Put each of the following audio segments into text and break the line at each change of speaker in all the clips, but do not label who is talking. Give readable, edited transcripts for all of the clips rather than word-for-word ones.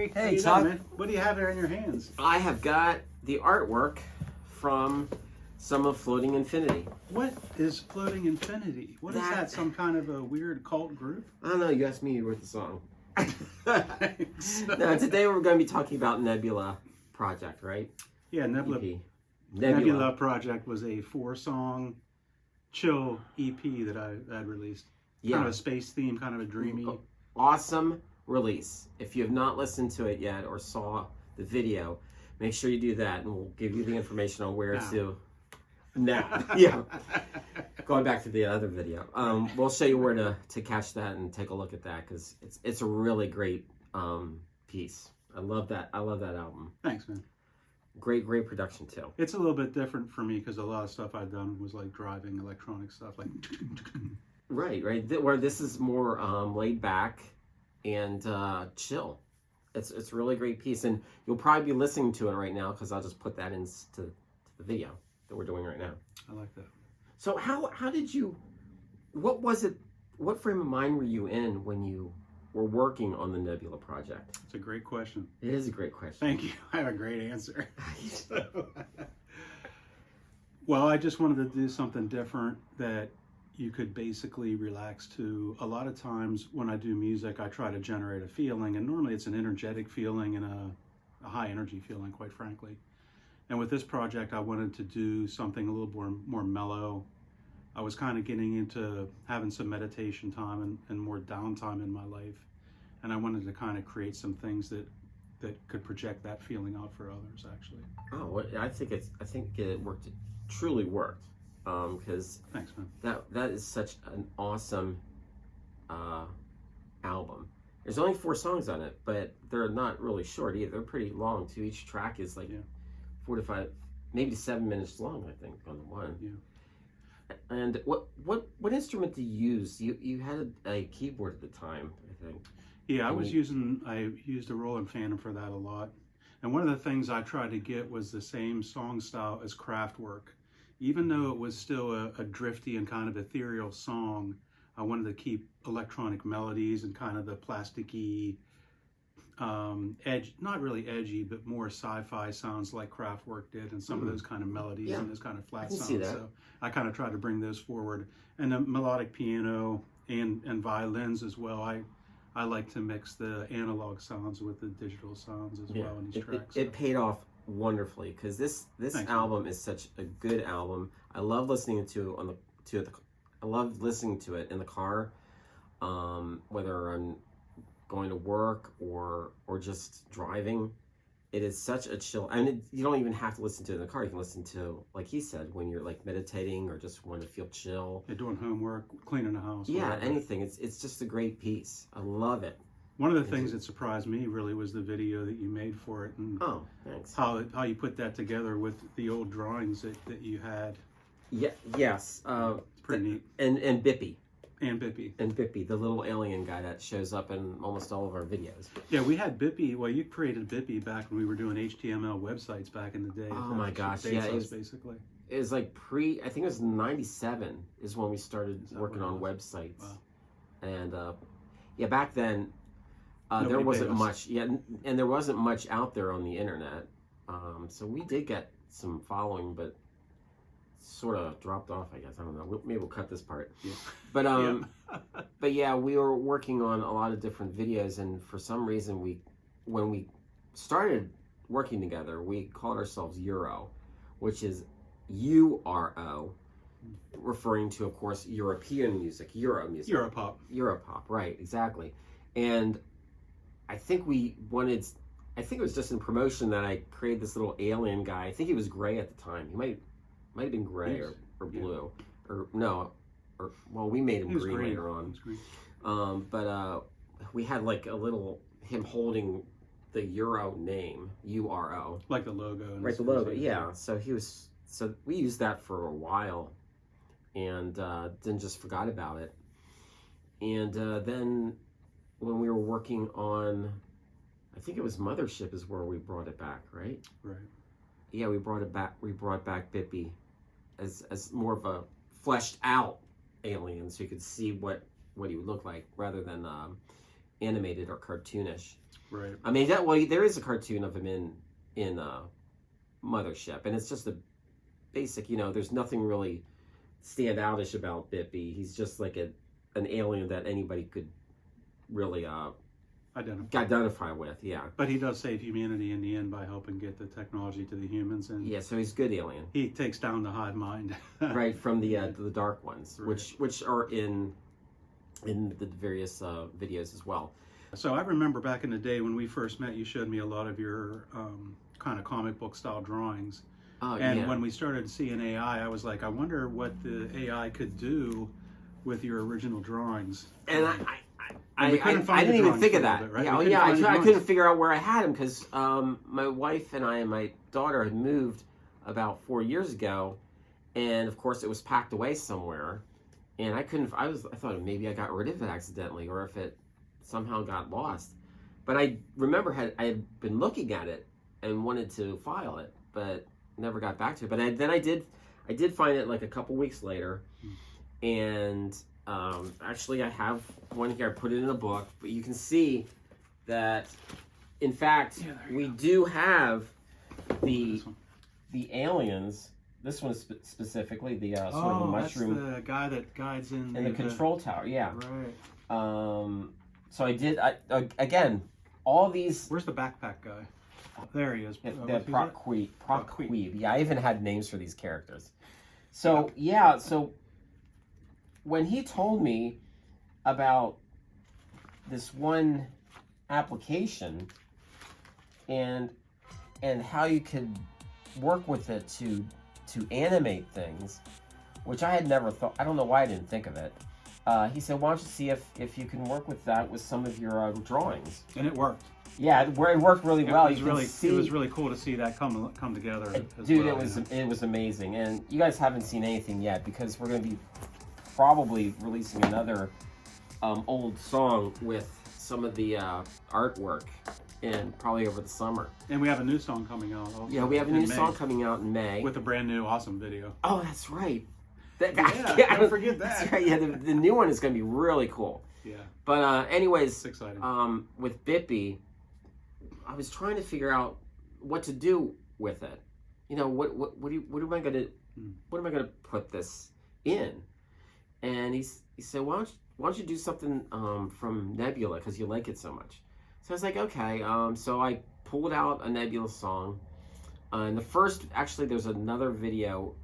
Hey, how
Hey,
you
Chuck.
doing, man? What do you have there in your hands?
I have got the artwork from some of Floating Infinity.
What is Floating Infinity? What is
That-
that? Some kind of a weird cult group?
I don't know, you asked me, you wrote the song.
Thanks.
No, today we're going to be talking about Nebula project, right?
Yeah, Nebula.
EP.
Nebula Project was a 4-song chill EP that I had released.
Yeah.
Kind of a space theme, kind of a dreamy.
Awesome release. If you have not listened to it yet or saw the video, make sure you do that and we'll give you the information on where to. Now. Yeah. Going back to the other video. We'll show you where to catch that and take a look at that because it's a really great piece. I love that album.
Thanks, man.
Great production too.
It's a little bit different for me because a lot of stuff I've done was like driving electronic stuff, like.
Right. Where this is more laid back and chill. It's a really great piece, and you'll probably be listening to it right now because I'll just put that into the video that we're doing right now.
I like that.
So how did you? What was it? What frame of mind were you in when you were working on the Nebula project?
It's a great question.
It is a great question.
Thank you. I have a great answer. Well, I just wanted to do something different that you could basically relax to. A lot of times when I do music, I try to generate a feeling, and normally it's an energetic feeling and a high energy feeling, quite frankly. And with this project, I wanted to do something a little more mellow. I was kind of getting into having some meditation time and more downtime in my life. And I wanted to kind of create some things that could project that feeling out for others, actually.
Oh, well, I think it worked. It truly worked. Because
Thanks, man.
that is such an awesome album. There's only 4 songs on it, but they're not really short either. They're pretty long too. Each track is like 4 to 5, maybe 7 minutes long, I think, on the one.
Yeah.
And what instrument do you use? You had a keyboard at the time, I think.
Yeah, I used a Roland Phantom for that a lot. And one of the things I tried to get was the same song style as Kraftwerk. Even though it was still a drifty and kind of ethereal song, I wanted to keep electronic melodies and kind of the plasticky, edge, not really edgy, but more sci-fi sounds like Kraftwerk did, and some of those kind of melodies and those kind of flat sounds.
See that.
So I kind of tried to bring those forward. And the melodic piano and violins as well. I like to mix the analog sounds with the digital sounds as well in these tracks.
It paid off wonderfully because this album is such a good album. I love listening to I love listening to it in the car, whether I'm going to work or just driving. It is such a chill, and you don't even have to listen to it in the car. You can listen to, like he said, when you're like meditating or just want to feel chill.
You're doing homework, cleaning the house.
Yeah,
whatever.
anything. It's just a great piece. I love it.
One of the things that surprised me really was the video that you made for it, and
thanks.
How you put that together with the old drawings that you had.
Yeah, yes.
It's pretty neat.
And Bippi.
And Bippi.
And Bippi, the little alien guy that shows up in almost all of our videos.
Yeah, we had Bippi. Well, you created Bippi back when we were doing HTML websites back in the day.
Oh my gosh, yeah.
Basically.
It was like I think it was 97 is when we started working on websites.
Wow.
And back then, there
Nobody
wasn't
paid us.
much, and there wasn't much out there on the internet. So we did get some following, but sort of dropped off, I guess. I don't know. Maybe we'll cut this part.
Yeah.
But but yeah, we were working on a lot of different videos, and for some reason, when we started working together, we called ourselves Euro, which is URO, referring to, of course, European music, Euro music.
Europop,
right? Exactly. And I think it was just in promotion that I created this little alien guy. I think he was gray at the time. He might have been gray or blue, well, we made him green later on. But we had like a little him holding the Euro name, URO,
like the logo.
Right, the logo. Yeah. So we used that for a while, and then just forgot about it. And then when we were working on, I think it was Mothership is where we brought it back, right?
Right.
Yeah, we brought back Bippi as more of a fleshed out alien, so you could see what he would look like, rather than animated or cartoonish.
Right.
I mean, there is a cartoon of him in Mothership, and it's just a basic. There's nothing really standoutish about Bippi. He's just like an alien that anybody could really identify with. Yeah.
But he does save humanity in the end by helping get the technology to the humans, and
yeah, so he's a good alien.
He takes down the hive mind.
Right, from the dark ones,
right.
which are in the various videos as well.
So I remember back in the day when we first met, you showed me a lot of your kind of comic book style drawings. And
yeah.
when we started seeing AI, I was like, I wonder what the AI could do with your original drawings.
And I didn't even think of that.
Bit, right?
Yeah, I couldn't figure out where I had them because my wife and I and my daughter had moved about 4 years ago, and of course it was packed away somewhere, and I thought maybe I got rid of it accidentally, or if it somehow got lost. But I remember I had been looking at it and wanted to file it, but never got back to it. But I did find it like a couple weeks later, and actually I have one here. I put it in a book, but you can see that in fact we do have the aliens. This one specifically, the sort of a mushroom.
That's the guy that guides in
the control tower. Yeah.
Right.
So again, all these.
Where's the backpack guy? There he is.
The Proqueeb. Yeah, I even had names for these characters. So yeah, so when he told me about this one application and how you could work with it to animate things, which I had never thought. I don't know why I didn't think of it. He said, "Why don't you see if you can work with that with some of your drawings?"
And it worked.
Yeah, it worked really well.
It was really cool to see that come together.
Dude, well, it was amazing. And you guys haven't seen anything yet because we're going to be probably releasing another old song with some of the artwork, and probably over the summer.
And we have a new song coming out also.
Yeah, we have a new song coming out in May
with a brand new awesome video.
Oh, that's right.
Don't forget that.
That's right. Yeah, the new one is going to be really cool.
Yeah.
But anyways,
it's exciting.
With Bippi, I was trying to figure out what to do with it. What am I gonna put this in? And he said, why don't you do something from Nebula because you like it so much? So I was like, okay. So I pulled out a Nebula song, and there's another video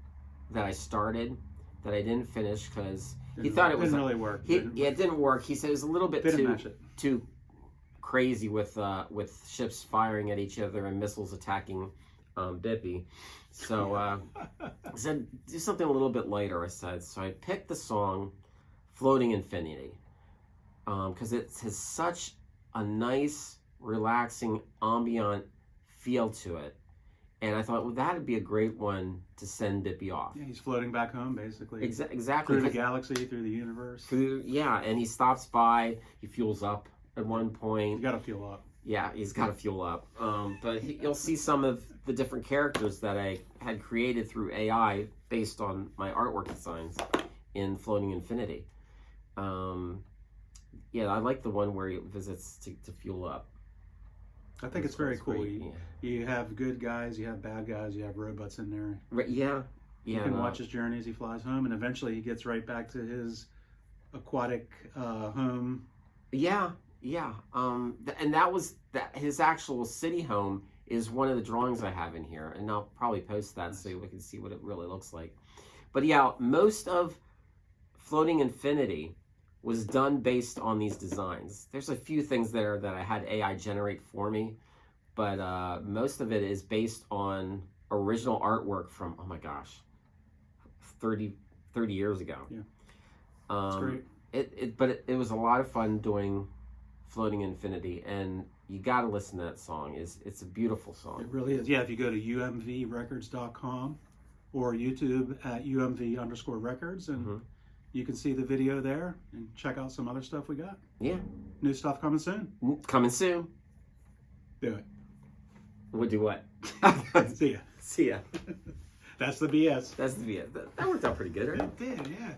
that I started that I didn't finish because he thought it didn't
really work.
It didn't work. He said it was a little bit too crazy with ships firing at each other and missiles attacking Bippi. So I said, do something a little bit lighter, I said. So I picked the song Floating Infinity because it has such a nice, relaxing, ambient feel to it. And I thought, well, that'd be a great one to send Bippi off.
Yeah, he's floating back home, basically.
Exactly.
Through the galaxy, through the universe.
And he stops by, he fuels up at one point.
You gotta fuel up.
Yeah, he's got to fuel up. But you'll see some of the different characters that I had created through AI based on my artwork designs in Floating Infinity. Yeah, I like the one where he visits to fuel up.
I think it's very cool. You have good guys, you have bad guys, you have robots in there.
Right, yeah.
You can watch his journey as he flies home, and eventually he gets right back to his aquatic home.
Yeah. And that was his actual city home is one of the drawings I have in here, and I'll probably post that so we can see what it really looks like. But yeah, most of Floating Infinity was done based on these designs. There's a few things there that I had AI generate for me, but most of it is based on original artwork from, oh my gosh, 30 years ago.
Yeah, that's great.
But it was a lot of fun doing Floating Infinity, and you got to listen to that song. It's a beautiful song.
It really is. Yeah, if you go to umvrecords.com or YouTube at umv_records, and you can see the video there and check out some other stuff we got.
Yeah.
New stuff coming soon.
Coming soon.
Do it.
We'll do what?
See ya.
See ya.
That's the BS.
That's the BS. That worked out pretty good, right?
It did, yeah.